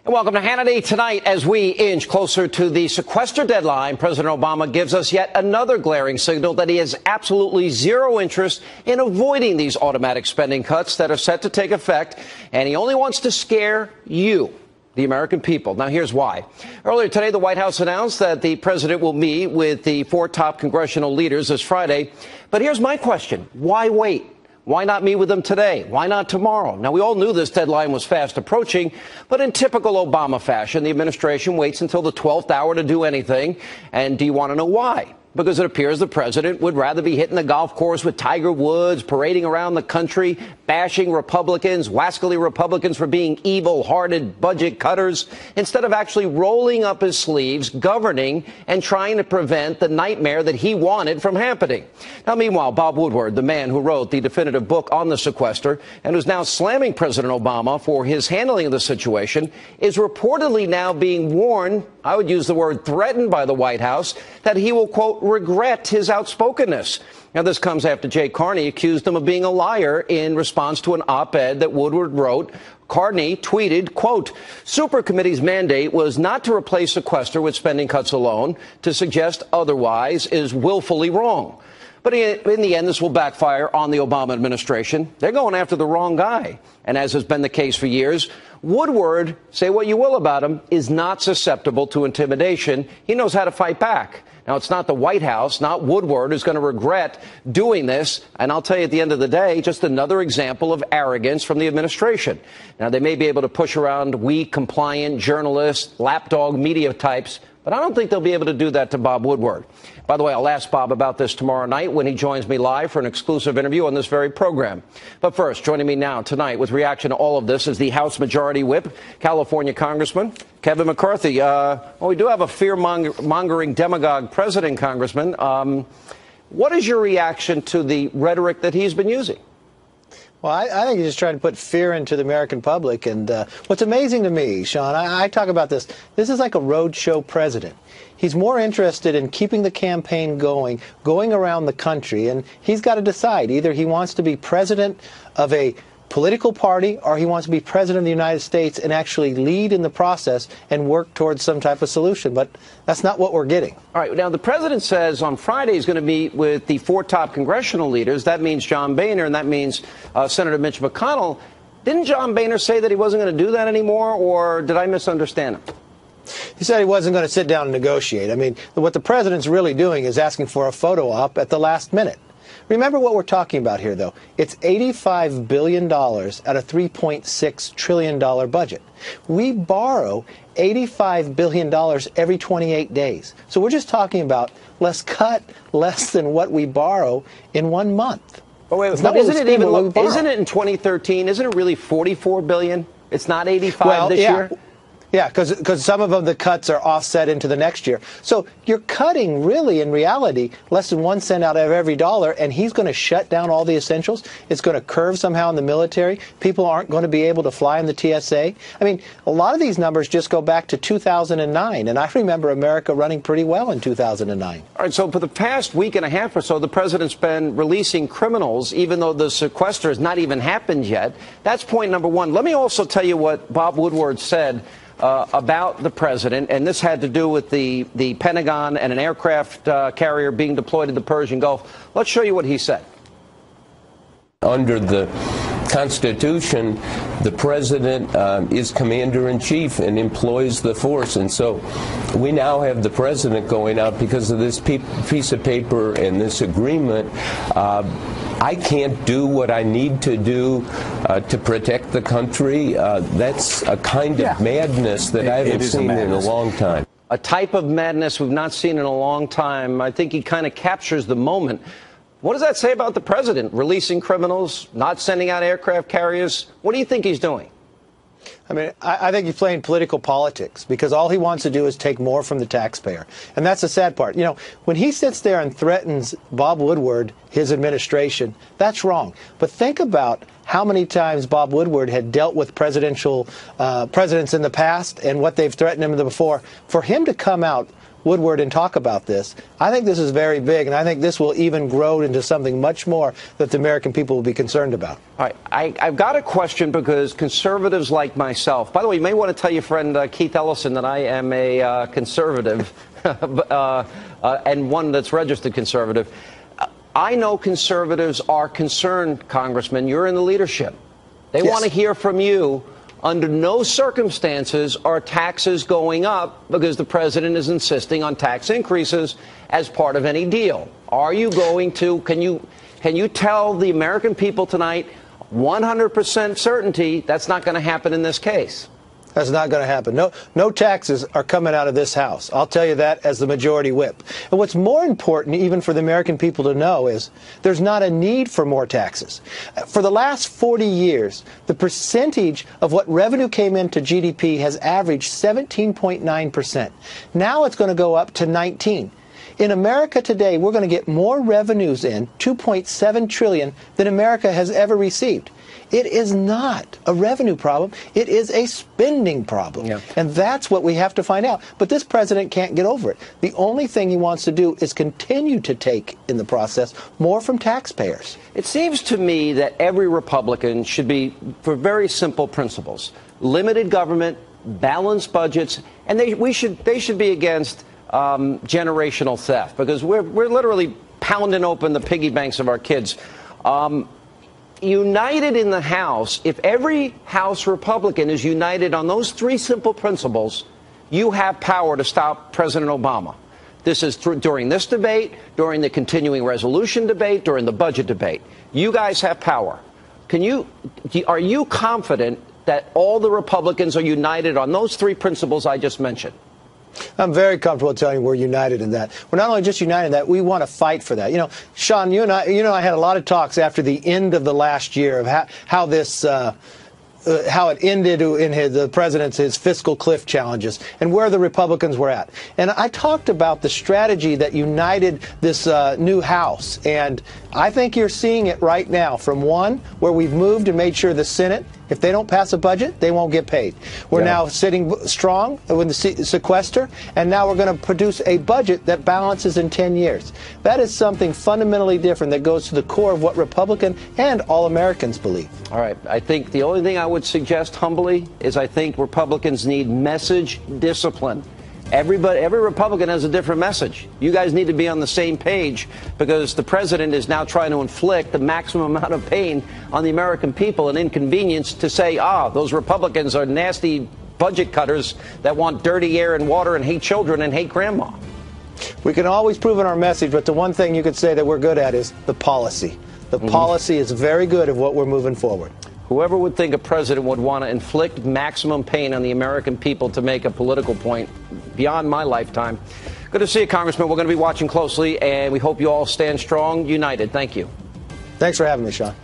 And welcome to Hannity. Tonight, as we inch closer to the sequester deadline, President Obama gives us yet another glaring signal that he has absolutely zero interest in avoiding these automatic spending cuts that are set to take effect, and he only wants to scare you, the American people. Now, here's why. Earlier today, the White House announced that the president will meet with the 4 top congressional leaders this Friday. But here's my question. Why wait? Why not meet with them today? Why not tomorrow? Now, we all knew this deadline was fast approaching, but in typical Obama fashion, the administration waits until the 12th hour to do anything. And do you want to know why? Because it appears the president would rather be hitting the golf course with Tiger Woods, parading around the country, bashing Republicans, wascally Republicans for being evil-hearted budget cutters, instead of actually rolling up his sleeves, governing, and trying to prevent the nightmare that he wanted from happening. Now, meanwhile, Bob Woodward, the man who wrote the definitive book on the sequester and who's now slamming President Obama for his handling of the situation, is reportedly now being warned, I would use the word threatened by the White House, that he will, quote, regret his outspokenness. Now, this comes after Jay Carney accused him of being a liar in response to an op-ed that Woodward wrote. Carney tweeted, quote, Super Committee's mandate was not to replace sequester with spending cuts alone. To suggest otherwise is willfully wrong. But in the end, this will backfire on the Obama administration. They're going after the wrong guy. And as has been the case for years, Woodward, say what you will about him, is not susceptible to intimidation. He knows how to fight back. Now, it's not the White House, not Woodward, who's going to regret doing this. And I'll tell you, at the end of the day, just another example of arrogance from the administration. Now, they may be able to push around weak, compliant journalists, lapdog media types, but I don't think they'll be able to do that to Bob Woodward. By the way, I'll ask Bob about this tomorrow night when he joins me live for an exclusive interview on this very program. But first, joining me now tonight with reaction to all of this is the House Majority Whip, California Congressman Kevin McCarthy. We do have a fear-mongering demagogue president, Congressman. What is your reaction to the rhetoric that he's been using? Well, I think he's just trying to put fear into the American public. And what's amazing to me, Sean, I talk about this. This is like a roadshow president. He's more interested in keeping the campaign going around the country. And he's got to decide. Either he wants to be president of a political party or he wants to be president of the United States and actually lead in the process and work towards some type of solution. But that's not what we're getting. All right. Now, the president says on Friday he's going to meet with the 4 top congressional leaders. That means John Boehner, and that means Senator Mitch McConnell. Didn't John Boehner say that he wasn't going to do that anymore, or did I misunderstand him? He said he wasn't going to sit down and negotiate. I mean, what the president's really doing is asking for a photo op at the last minute. Remember what we're talking about here, though. It's $85 billion out of $3.6 trillion budget. We borrow $85 billion every 28 days. So we're just talking about let's cut less than what we borrow in 1 month. But wait, isn't it in 2013? Isn't it really $44 billion? It's not 85 this year? Yeah, because some of them, the cuts are offset into the next year. So you're cutting, really, in reality, less than 1 cent out of every dollar, and he's going to shut down all the essentials. It's going to curve somehow in the military. People aren't going to be able to fly in the TSA. I mean, a lot of these numbers just go back to 2009, and I remember America running pretty well in 2009. All right, so for the past week and a half or so, the president's been releasing criminals, even though the sequester has not even happened yet. That's point number one. Let me also tell you what Bob Woodward said about the president, and this had to do with the Pentagon and an aircraft carrier being deployed in the Persian Gulf. Let's show you what he said. Under the Constitution, the president is commander-in-chief and employs the force. And so we now have the president going out because of this piece of paper and this agreement. I can't do what I need to do to protect the country. That's a kind of madness that I haven't seen in a long time. A type of madness we've not seen in a long time. I think he kind of captures the moment. What does that say about the president? Releasing criminals, not sending out aircraft carriers? What do you think he's doing? I mean, I think he's playing political politics because all he wants to do is take more from the taxpayer. And that's the sad part. You know, when he sits there and threatens Bob Woodward, his administration, that's wrong. But think about how many times Bob Woodward had dealt with presidents in the past and what they've threatened him before. For him to come out Woodward and talk about this. I think this is very big, and I think this will even grow into something much more that the American people will be concerned about. All right. I've got a question because conservatives like myself, by the way, you may want to tell your friend Keith Ellison that I am a conservative and one that's registered conservative. I know conservatives are concerned, Congressman. You're in the leadership. They want to hear from you. Under no circumstances are taxes going up because the president is insisting on tax increases as part of any deal. Are you going to, can you tell the American people tonight 100% certainty that's not going to happen in this case? That's not going to happen. No taxes are coming out of this House. I'll tell you that as the majority whip. And what's more important, even for the American people to know, is there's not a need for more taxes. For the last 40 years, the percentage of what revenue came into GDP has averaged 17.9%. Now it's going to go up to 19%. In America today, we're going to get more revenues in, $2.7 trillion, than America has ever received. It is not a revenue problem. It is a spending problem. Yeah. And that's what we have to find out. But this president can't get over it. The only thing he wants to do is continue to take, in the process, more from taxpayers. It seems to me that every Republican should be for very simple principles. Limited government, balanced budgets, and they should be against generational theft, because we're literally pounding open the piggy banks of our kids. United in the House, if every House Republican is united on those three simple principles, you have power to stop President Obama. This is during this debate, during the continuing resolution debate, during the budget debate. You guys have power. Are you confident that all the Republicans are united on those three principles I just mentioned? I'm very comfortable telling you we're united in that. We're not only just united in that, we want to fight for that. You know, Sean, I had a lot of talks after the end of the last year of how it ended in the president's his fiscal cliff challenges and where the Republicans were at. And I talked about the strategy that united this new House. And I think you're seeing it right now from one where we've moved and made sure the Senate, if they don't pass a budget, they won't get paid. We're now sitting strong with the sequester, and now we're going to produce a budget that balances in 10 years. That is something fundamentally different that goes to the core of what Republican and all Americans believe. All right. I think the only thing I would suggest humbly is I think Republicans need message discipline. Every Republican has a different message. You guys need to be on the same page because the president is now trying to inflict the maximum amount of pain on the American people and inconvenience to say, those Republicans are nasty budget cutters that want dirty air and water and hate children and hate grandma. We can always prove in our message, but the one thing you could say that we're good at is the policy. The policy is very good of what we're moving forward. Whoever would think a president would want to inflict maximum pain on the American people to make a political point beyond my lifetime. Good to see you, Congressman. We're going to be watching closely, and we hope you all stand strong, united. Thank you. Thanks for having me, Sean.